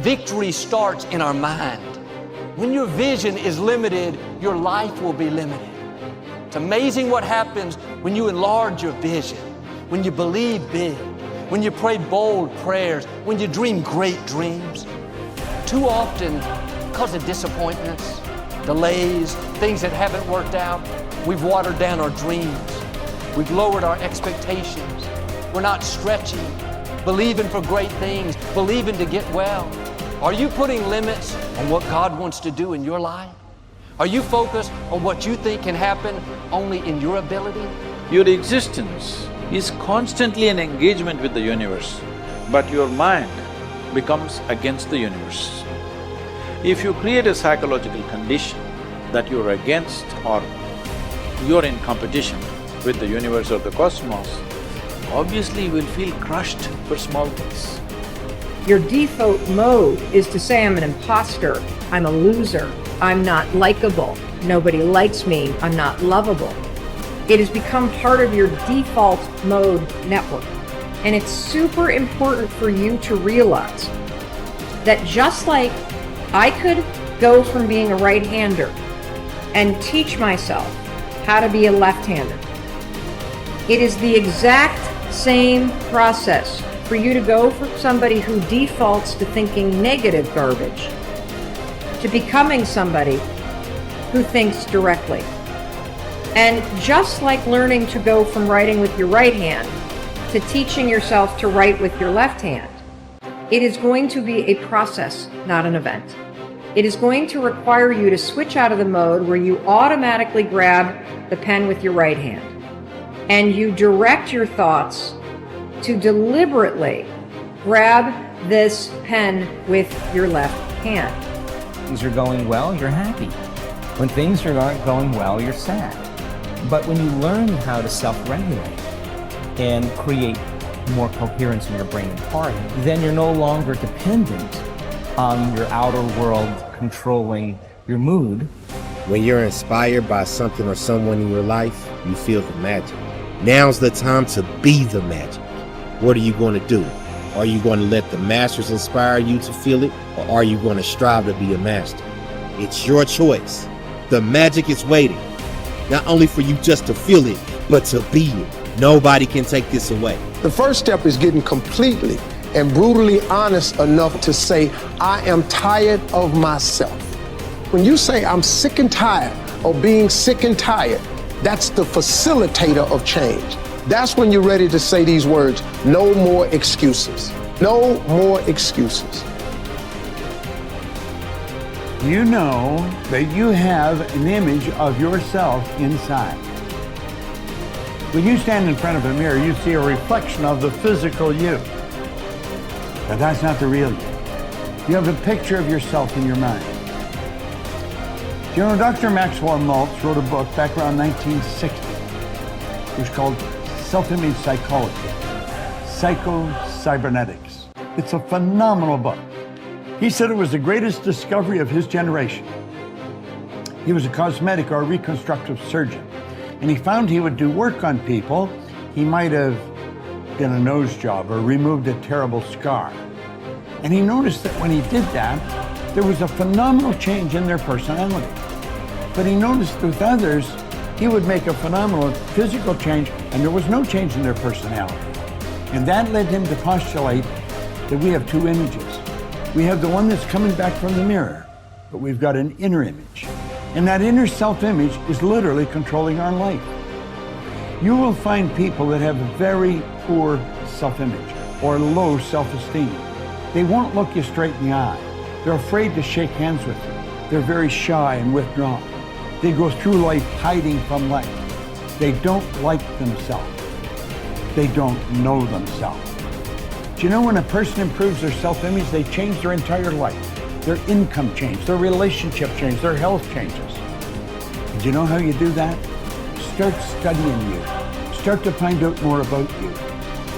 Victory starts in our mind. When your vision is limited, your life will be limited. It's amazing what happens when you enlarge your vision, when you believe big, when you pray bold prayers, when you dream great dreams. Too often, because of disappointments, delays, things that haven't worked out, we've watered down our dreams. We've lowered our expectations. We're not stretching, believing for great things, believing to get well. Are you putting limits on what God wants to do in your life? Are you focused on what you think can happen only in your ability? Your existence is constantly an engagement with the universe, but your mind becomes against the universe. If you create a psychological condition that you're against or you're in competition with the universe or the cosmos, obviously you will feel crushed for small things. Your default mode is to say, I'm an imposter, I'm a loser, I'm not likable, nobody likes me, I'm not lovable. It has become part of your default mode network. And it's super important for you to realize that just like I could go from being a right-hander and teach myself how to be a left-hander, it is the exact same process for you to go from somebody who defaults to thinking negative garbage to becoming somebody who thinks directly. And just like learning to go from writing with your right hand to teaching yourself to write with your left hand, it is going to be a process, not an event. It is going to require you to switch out of the mode where you automatically grab the pen with your right hand and you direct your thoughts to deliberately grab this pen with your left hand. Things are going well, you're happy. When things are not going well, you're sad. But when you learn how to self-regulate and create more coherence in your brain and heart, then you're no longer dependent on your outer world controlling your mood. When you're inspired by something or someone in your life, you feel the magic. Now's the time to be the magic. What are you going to do? Are you going to let the masters inspire you to feel it, or are you going to strive to be a master? It's your choice. The magic is waiting, not only for you just to feel it, but to be it. Nobody can take this away. The first step is getting completely and brutally honest enough to say, I am tired of myself. When you say I'm sick and tired of being sick and tired, that's the facilitator of change. That's when you're ready to say these words, no more excuses. No more excuses. You know that you have an image of yourself inside. When you stand in front of a mirror, you see a reflection of the physical you. But that's not the real you. You have a picture of yourself in your mind. You know, Dr. Maxwell Maltz wrote a book back around 1960. It was called Self-Image Psychology, Psycho-Cybernetics. It's a phenomenal book. He said it was the greatest discovery of his generation. He was a cosmetic or reconstructive surgeon, and he found he would do work on people. He might have done a nose job or removed a terrible scar. And he noticed that when he did that, there was a phenomenal change in their personality. But he noticed with others, he would make a phenomenal physical change and there was no change in their personality. And that led him to postulate that we have two images. We have the one that's coming back from the mirror, but we've got an inner image. And that inner self-image is literally controlling our life. You will find people that have very poor self-image or low self-esteem. They won't look you straight in the eye. They're afraid to shake hands with you. They're very shy and withdrawn. They go through life hiding from life. They don't like themselves. They don't know themselves. Do you know when a person improves their self-image, they change their entire life? Their income changes, their relationship changes, their health changes. And do you know how you do that? Start studying you. Start to find out more about you.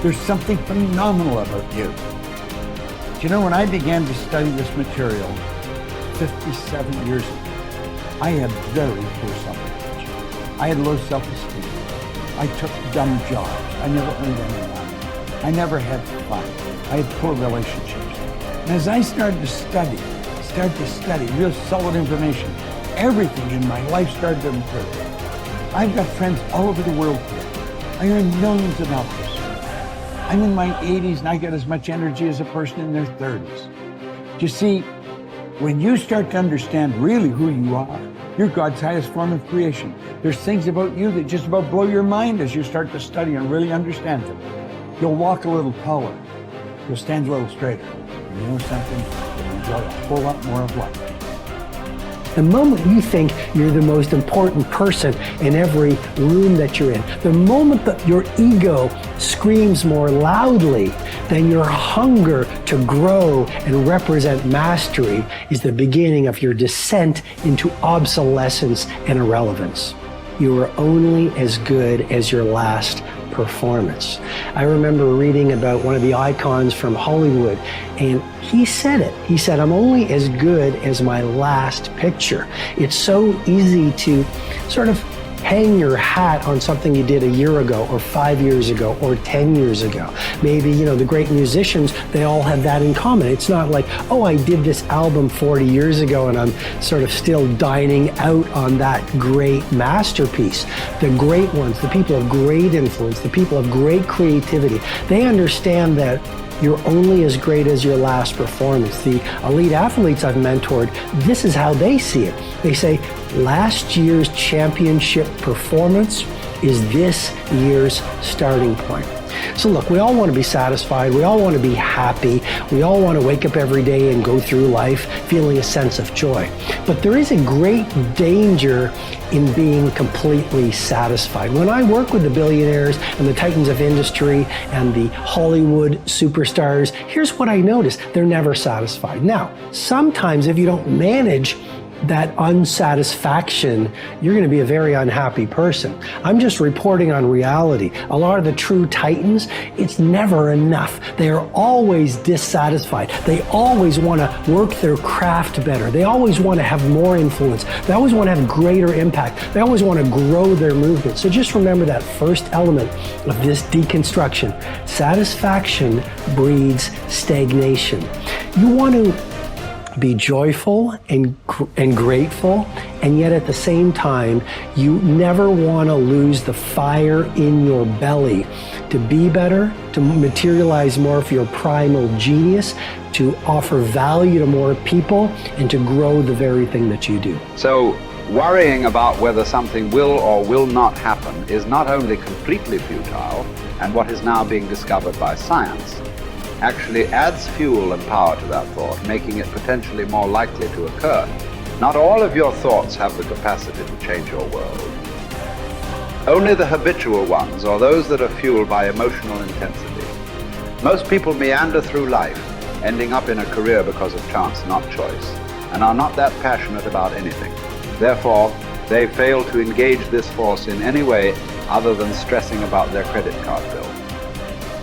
There's something phenomenal about you. Do you know, when I began to study this material 57 years ago, I had very poor self-image. I had low self-esteem. I took dumb jobs. I never earned any money. I never had fun. I had poor relationships. And as I started to study real solid information, everything in my life started to improve. I've got friends all over the world today. I earn millions of dollars. I'm in my 80s and I get as much energy as a person in their 30s. You see, when you start to understand really who you are, you're God's highest form of creation. There's things about you that just about blow your mind as you start to study and really understand them. You'll walk a little taller. You'll stand a little straighter. And you know something? You'll enjoy a whole lot more of life. The moment you think you're the most important person in every room that you're in, the moment that your ego screams more loudly than your hunger to grow and represent mastery, is the beginning of your descent into obsolescence and irrelevance. You are only as good as your last performance. I remember reading about one of the icons from Hollywood, and he said it. He said, I'm only as good as my last picture. It's so easy to sort of hang your hat on something you did a year ago or 5 years ago or 10 years ago. Maybe, the great musicians, they all have that in common. It's not like, oh, I did this album 40 years ago and I'm sort of still dining out on that great masterpiece. The great ones, the people of great influence, the people of great creativity, they understand that you're only as great as your last performance. The elite athletes I've mentored, this is how they see it. They say, last year's championship performance is this year's starting point. So look, we all want to be satisfied. We all want to be happy. We all want to wake up every day and go through life feeling a sense of joy. But there is a great danger in being completely satisfied. When I work with the billionaires and the titans of industry and the Hollywood superstars, here's what I notice. They're never satisfied. Now, sometimes if you don't manage that unsatisfaction, you're going to be a very unhappy person. I'm just reporting on reality. A lot of the true titans, it's never enough. They are always dissatisfied. They always want to work their craft better. They always want to have more influence. They always want to have greater impact. They always want to grow their movement. So just remember that first element of this deconstruction. Satisfaction breeds stagnation. You want to be joyful and grateful, and yet at the same time, you never want to lose the fire in your belly to be better, to materialize more of your primal genius, to offer value to more people, and to grow the very thing that you do. So, worrying about whether something will or will not happen is not only completely futile, and what is now being discovered by science, actually adds fuel and power to that thought, making it potentially more likely to occur. Not all of your thoughts have the capacity to change your world. Only the habitual ones, or those that are fueled by emotional intensity. Most people meander through life, ending up in a career because of chance, not choice, and are not that passionate about anything. Therefore, they fail to engage this force in any way other than stressing about their credit card bill.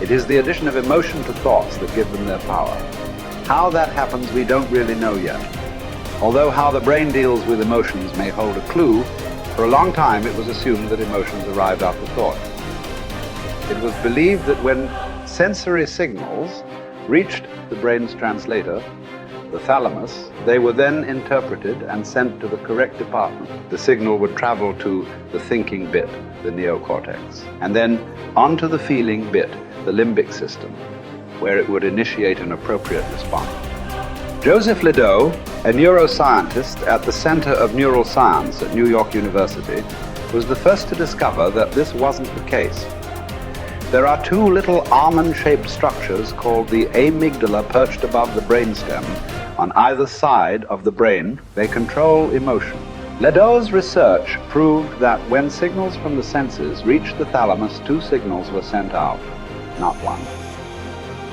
It is the addition of emotion to thoughts that give them their power. How that happens, we don't really know yet. Although how the brain deals with emotions may hold a clue, for a long time it was assumed that emotions arrived after thought. It was believed that when sensory signals reached the brain's translator, the thalamus, they were then interpreted and sent to the correct department. The signal would travel to the thinking bit, the neocortex, and then onto the feeling bit, the limbic system, where it would initiate an appropriate response. Joseph Ledoux, a neuroscientist at the Center of Neural Science at New York University, was the first to discover that this wasn't the case. There are two little almond-shaped structures called the amygdala perched above the brainstem on either side of the brain. They control emotion. Ledoux's research proved that when signals from the senses reached the thalamus, two signals were sent out, not one.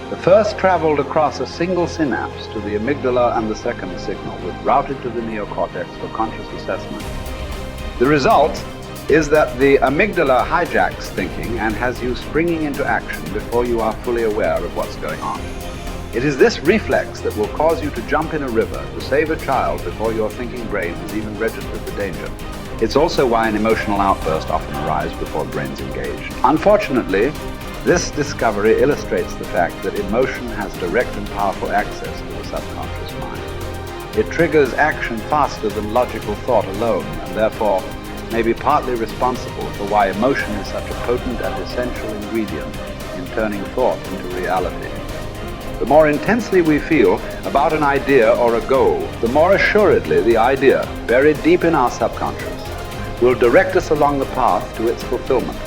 The first traveled across a single synapse to the amygdala, and the second signal was routed to the neocortex for conscious assessment. The result is that the amygdala hijacks thinking and has you springing into action before you are fully aware of what's going on. It is this reflex that will cause you to jump in a river to save a child before your thinking brain has even registered the danger. It's also why an emotional outburst often arrives before the brain's engaged. Unfortunately, This discovery illustrates the fact that emotion has direct and powerful access to the subconscious mind. It triggers action faster than logical thought alone, and therefore may be partly responsible for why emotion is such a potent and essential ingredient in turning thought into reality. The more intensely we feel about an idea or a goal, the more assuredly the idea, buried deep in our subconscious, will direct us along the path to its fulfillment.